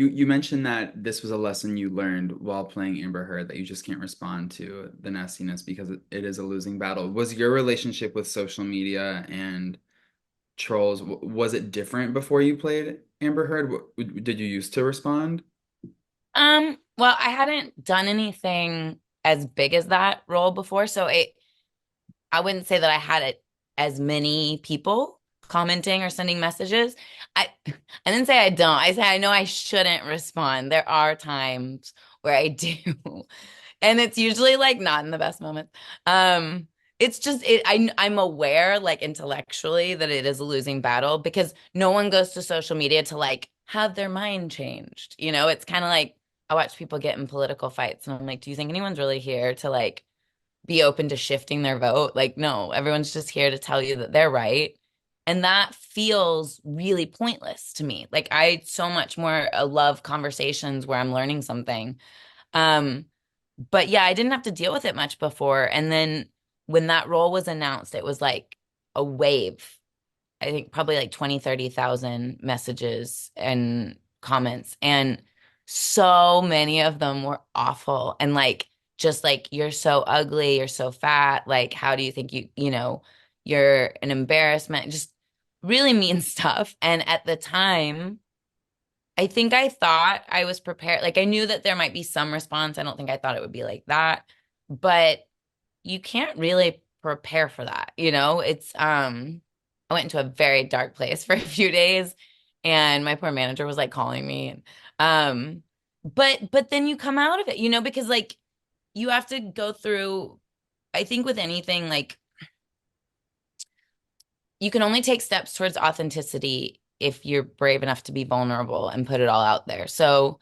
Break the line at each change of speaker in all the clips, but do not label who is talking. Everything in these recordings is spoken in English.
you mentioned that this was a lesson you learned while playing Amber Heard, that you just can't respond to the nastiness because it is a losing battle. Was your relationship with social media and trolls, was it different before you played Amber Heard? Did you used to respond?
Well, I hadn't done anything as big as that role before, so I wouldn't say that I had it as many people commenting or sending messages. I didn't say I don't. I say I know I shouldn't respond. There are times where I do. And it's usually like not in the best moments. It's just I'm aware like intellectually that it is a losing battle because no one goes to social media to like have their mind changed. It's kind of like I watch people get in political fights and I'm like, do you think anyone's really here to like be open to shifting their vote? Like, no, everyone's just here to tell you that they're right. And that feels really pointless to me. Like I so much more love conversations where I'm learning something. Um, but yeah, I didn't have to deal with it much before. And then when that role was announced, it was like a wave. I think probably like 20, 30,000 messages and comments. And so many of them were awful. And like, just like, you're so ugly, you're so fat. Like, how do you think you're an embarrassment? Just really mean stuff. And at the time, I think I thought I was prepared. Like, I knew that there might be some response. I don't think I thought it would be like that. But you can't really prepare for that, I went into a very dark place for a few days and my poor manager was like calling me. Um but then you come out of it, because like you have to go through, I think with anything, like you can only take steps towards authenticity if you're brave enough to be vulnerable and put it all out there. So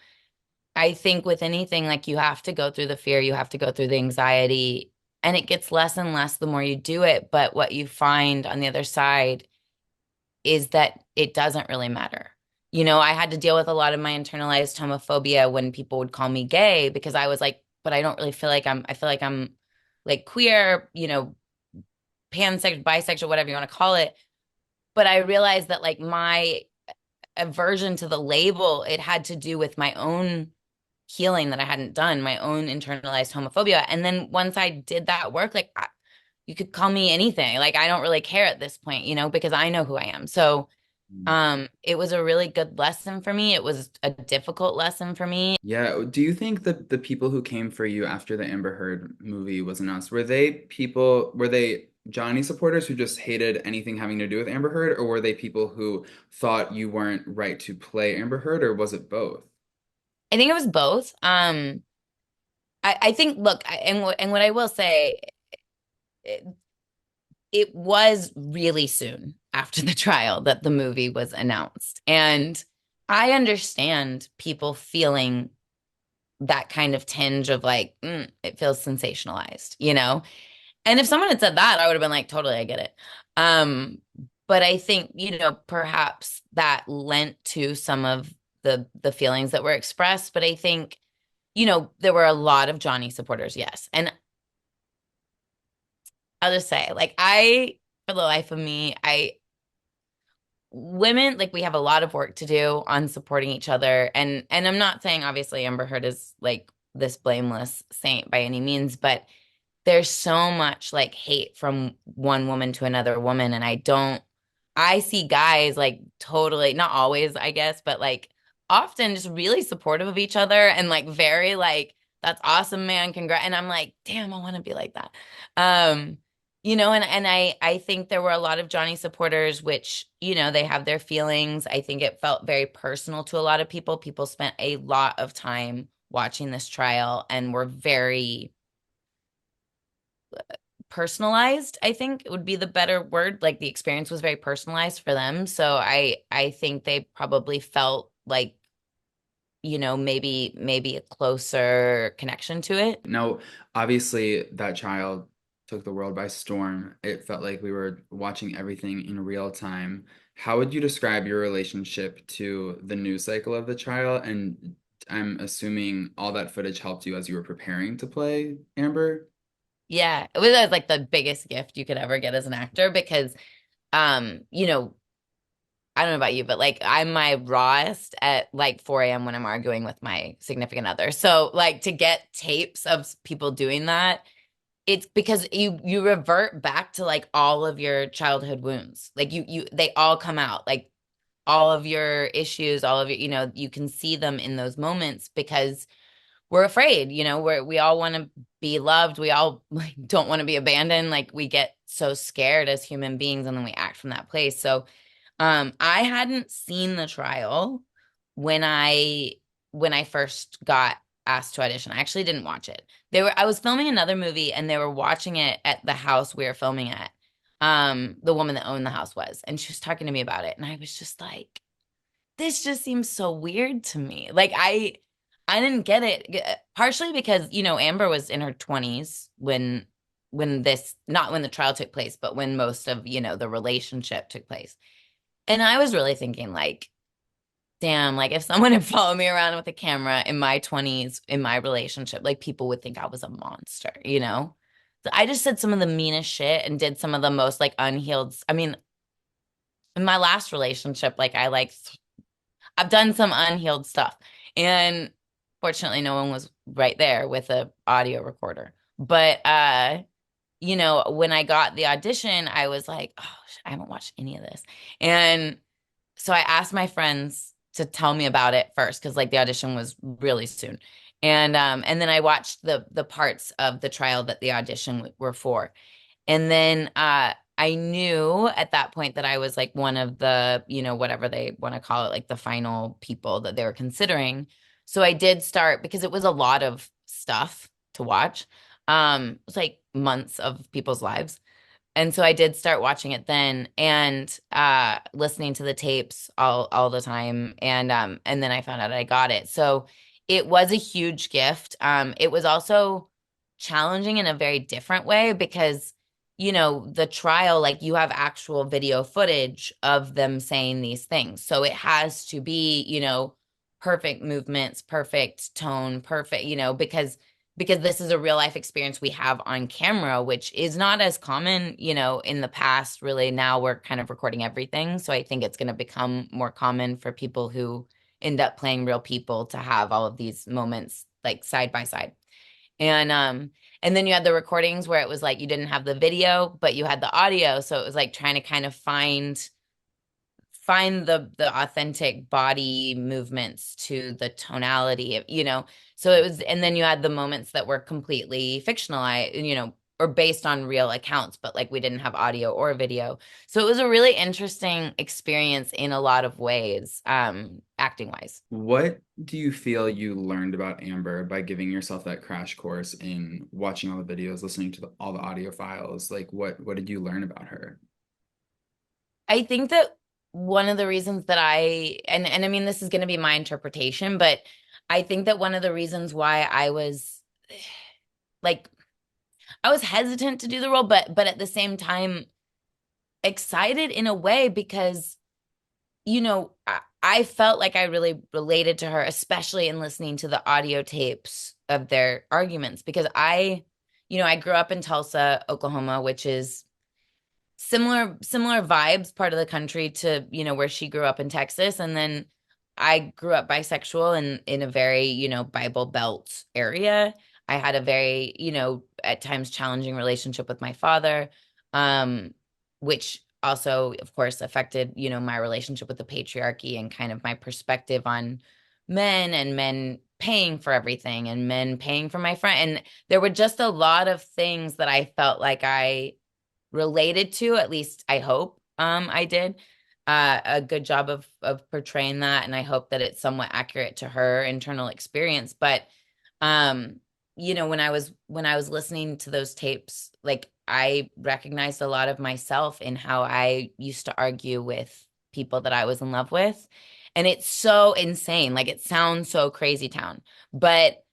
I think with anything, like you have to go through the fear, you have to go through the anxiety, and it gets less and less the more you do it. But what you find on the other side is that it doesn't really matter. I had to deal with a lot of my internalized homophobia when people would call me gay because I was like, but I don't really feel like I feel like I'm like queer, pansexual, bisexual, whatever you want to call it. But I realized that like my aversion to the label, it had to do with my own healing that I hadn't done, my own internalized homophobia. And then once I did that work, like you could call me anything. Like I don't really care at this point, because I know who I am. So it was a really good lesson for me. It was a difficult lesson for me.
Yeah, do you think that the people who came for you after the Amber Heard movie was announced, were they Johnny supporters who just hated anything having to do with Amber Heard, or were they people who thought you weren't right to play Amber Heard, or was it both?
I think it was both. I think, look, and what I will say, it, it was really soon after the trial that the movie was announced. And I understand people feeling that kind of tinge of like, it feels sensationalized. And if someone had said that, I would have been like, totally, I get it. Um, but I think, perhaps that lent to some of the feelings that were expressed. But I think, there were a lot of Johnny supporters, yes. And I'll just say, like, for the life of me, women, like, we have a lot of work to do on supporting each other. And I'm not saying obviously Amber Heard is like this blameless saint by any means, but there's so much like hate from one woman to another woman. And I see guys like totally, not always, I guess, but like often just really supportive of each other and like very like, that's awesome, man. Congrats. And I'm like, damn, I want to be like that. Um, and I think there were a lot of Johnny supporters, which, they have their feelings. I think it felt very personal to a lot of people. People spent a lot of time watching this trial and were very personalized, I think would be the better word. Like the experience was very personalized for them. So I think they probably felt like, maybe a closer connection to it.
Now, obviously, that child took the world by storm. It felt like we were watching everything in real time. How would you describe your relationship to the news cycle of the trial? And I'm assuming all that footage helped you as you were preparing to play Amber.
Yeah, it was like the biggest gift you could ever get as an actor because um, you know, I don't know about you, but like I'm my rawest at like 4 a.m. when I'm arguing with my significant other. So like to get tapes of people doing that, it's because you revert back to like all of your childhood wounds. Like they all come out. Like all of your issues, all of your, you can see them in those moments because we're afraid, we all want to be loved. We all like don't want to be abandoned. Like we get so scared as human beings and then we act from that place. So I hadn't seen the trial when I first got asked to audition. I actually didn't watch it. I was filming another movie and they were watching it at the house we were filming at. The woman that owned the house was, and she was talking to me about it, and I was just like, this just seems so weird to me. Like I didn't get it, partially because, Amber was in her 20s when this, not when the trial took place, but when most of, the relationship took place. And I was really thinking like, damn, like if someone had followed me around with a camera in my 20s in my relationship, like people would think I was a monster, So I just said some of the meanest shit and did some of the most like unhealed. I mean, in my last relationship, like I've done some unhealed stuff. And fortunately no one was right there with a audio recorder. But when I got the audition, I was like, oh, I haven't watched any of this. And so I asked my friends to tell me about it first because like the audition was really soon. And then I watched the parts of the trial that the audition were for. And then I knew at that point that I was like one of the, whatever they want to call it, like the final people that they were considering. So I did start because it was a lot of stuff to watch. It was like months of people's lives. And so I did start watching it then and listening to the tapes all the time. And then I found out I got it. So it was a huge gift. It was also challenging in a very different way because, the trial, like you have actual video footage of them saying these things. So it has to be, perfect movements, perfect tone, perfect, because this is a real life experience we have on camera, which is not as common, in the past. Really, now we're kind of recording everything. So I think it's going to become more common for people who end up playing real people to have all of these moments like side by side. And then you had the recordings where it was like you didn't have the video, but you had the audio. So it was like trying to kind of find the authentic body movements to the tonality of, so it was, and then you had the moments that were completely fictionalized, or based on real accounts, but like we didn't have audio or video. So it was a really interesting experience in a lot of ways, acting wise.
What do you feel you learned about Amber by giving yourself that crash course in watching all the videos, listening to all the audio files? Like what did you learn about her?
I think that one of the reasons that and I mean this is going to be my interpretation, but I think that one of the reasons why like I was hesitant to do the role, but at the same time excited in a way because I felt like I really related to her, especially in listening to the audio tapes of their arguments because I grew up in Tulsa, Oklahoma, which is similar vibes, part of the country to, where she grew up in Texas. And then I grew up bisexual and in a very, Bible Belt area. I had a very, at times challenging relationship with my father, which also, of course, affected, my relationship with the patriarchy and kind of my perspective on men and men paying for everything and men paying for my friend. And there were just a lot of things that I felt like I related to, at least I hope I did a good job of portraying that, and I hope that it's somewhat accurate to her internal experience. But um when I was listening to those tapes, like I recognized a lot of myself in how I used to argue with people that I was in love with. And it's so insane. Like it sounds so crazy town, but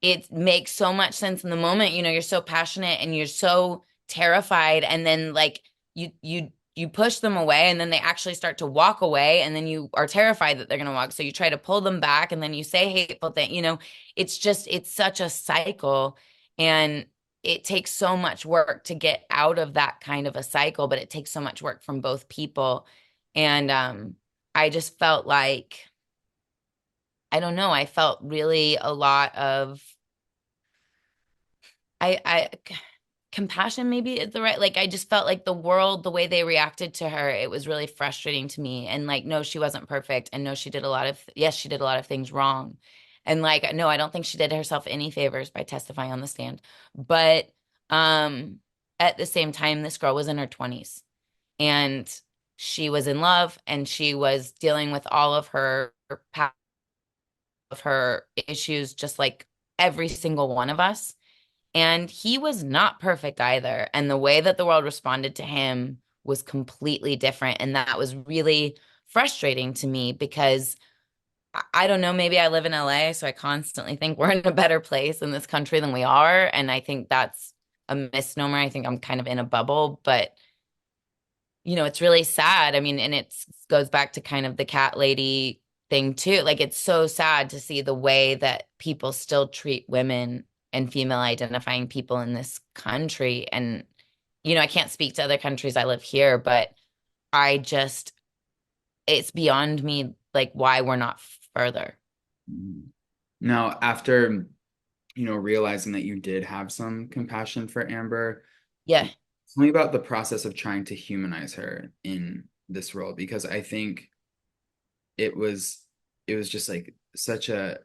it makes so much sense in the moment. You're so passionate and you're so terrified, and then like you push them away and then they actually start to walk away, and then you are terrified that they're going to walk, so you try to pull them back and then you say hateful things. It's such a cycle, and it takes so much work to get out of that kind of a cycle, but it takes so much work from both people. And I just felt like, I don't know, I felt really a lot of, I compassion maybe is the right, like I just felt like the world, the way they reacted to her, it was really frustrating to me. And like, no, she wasn't perfect. And no, she did a lot of, yes, she did a lot of things wrong. And like, no, I don't think she did herself any favors by testifying on the stand. But um at the same time, this girl was in her 20s and she was in love and she was dealing with all of her of her issues just like every single one of us. And he was not perfect either. And the way that the world responded to him was completely different. And that was really frustrating to me because I don't know, maybe I live in LA, so I constantly think we're in a better place in this country than we are. And I think that's a misnomer. I think I'm kind of in a bubble, but it's really sad. I mean, and it goes back to kind of the cat lady thing too. Like it's so sad to see the way that people still treat women and female identifying people in this country. And, I can't speak to other countries. I live here, but I just, it's beyond me, like why we're not further.
Mhm. Now, after, realizing that you did have some compassion for Amber,
Yeah,
tell me about the process of trying to humanize her in this role, because I think it was it was just like such a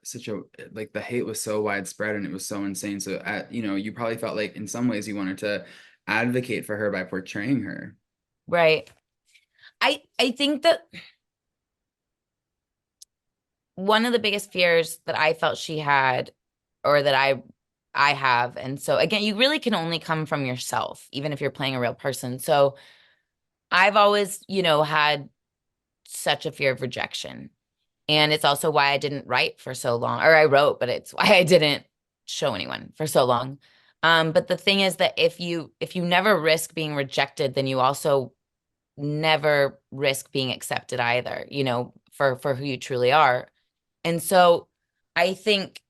like the hate was so widespread and it was so insane. So you probably felt like in some ways you wanted to advocate for her by portraying her.
right. I think that one of the biggest fears that I felt she had or that I have, and so again, you really can only come from yourself, even if you're playing a real person. So I've always, had such a fear of rejection. And it's also why I didn't write for so long, or I wrote, but it's why I didn't show anyone for so long. But the thing is that if you never risk being rejected, then you also never risk being accepted either, for who you truly are. And so I think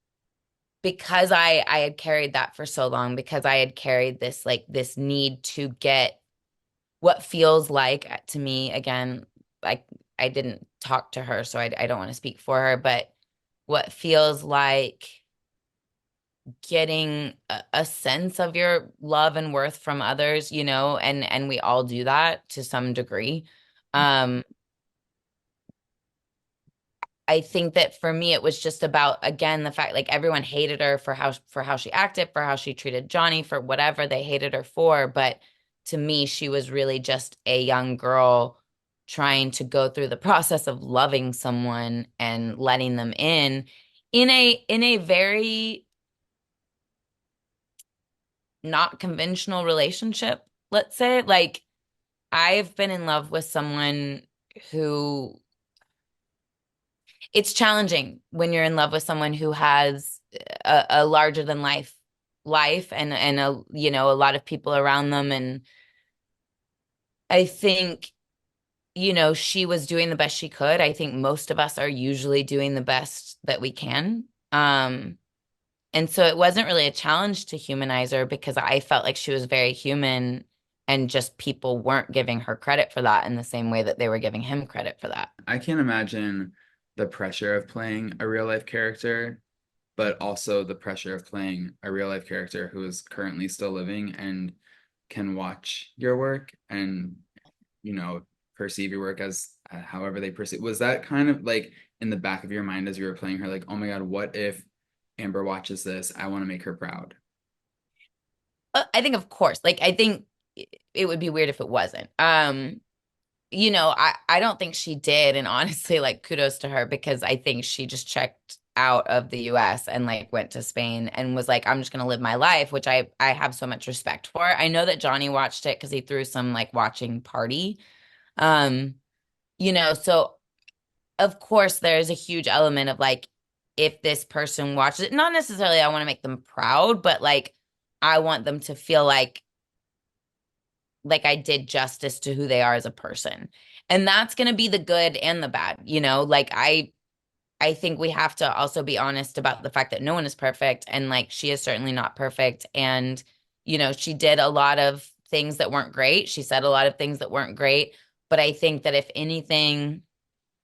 because I had carried that for so long, because I had carried this like this need to get what feels like to me again, like I didn't talk to her, so I don't want to speak for her, but what feels like getting a sense of your love and worth from others, and we all do that to some degree. Um, I think that for me, it was just about, again, the fact like everyone hated her for how she acted, for how she treated Johnny, for whatever they hated her for. But to me, she was really just a young girl trying to go through the process of loving someone and letting them in a very not conventional relationship, let's say. Like I've been in love with someone who it's challenging when you're in love with someone who has a larger than life and a lot of people around them. And I think, she was doing the best she could. I think most of us are usually doing the best that we can. And so it wasn't really a challenge to humanize her because I felt like she was very human and just people weren't giving her credit for that in the same way that they were giving him credit for that.
I can't imagine the pressure of playing a real life character, but also the pressure of playing a real life character who is currently still living and can watch your work and, you know, perceive your work as however they perceive. Was that kind of like in the back of your mind as you were playing her, like, oh my God, what if Amber watches this? I want to make her proud.
I think, of course, like, I think it would be weird if it wasn't. I don't think she did. And honestly, like kudos to her because I think she just checked out of the US and like went to Spain and was like, I'm just gonna live my life, which I have so much respect for. I know that Johnny watched it because he threw some like watching party. Um, so of course there's a huge element of like if this person watches it, not necessarily I want to make them proud, but like I want them to feel like I did justice to who they are as a person. And that's going to be the good and the bad, Like I think we have to also be honest about the fact that no one is perfect and like she is certainly not perfect and she did a lot of things that weren't great. She said a lot of things that weren't great, but I think that if anything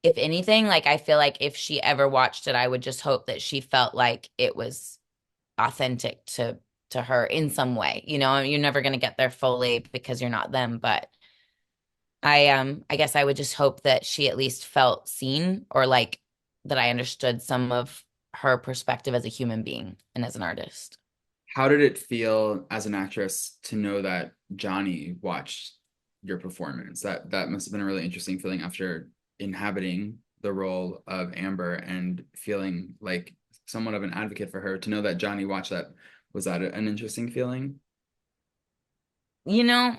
if anything, like I feel like if she ever watched it, I would just hope that she felt like it was authentic to her in some way. You know, you're never going to get there fully because you're not them, but I guess I would just hope that she at least felt seen or like that I understood some of her perspective as a human being and as an artist.
How did it feel as an actress to know that Johnny watched your performance? That must have been a really interesting feeling after inhabiting the role of Amber and feeling like somewhat of an advocate for her to know that Johnny watched that. Was that an interesting feeling?
You know,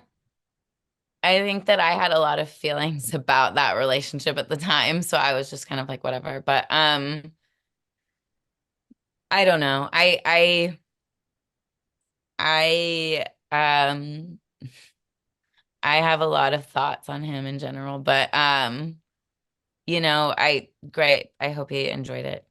I think that I had a lot of feelings about that relationship at the time, so I was just kind of like whatever. But I don't know. I I have a lot of thoughts on him in general, but I great. I hope he enjoyed it.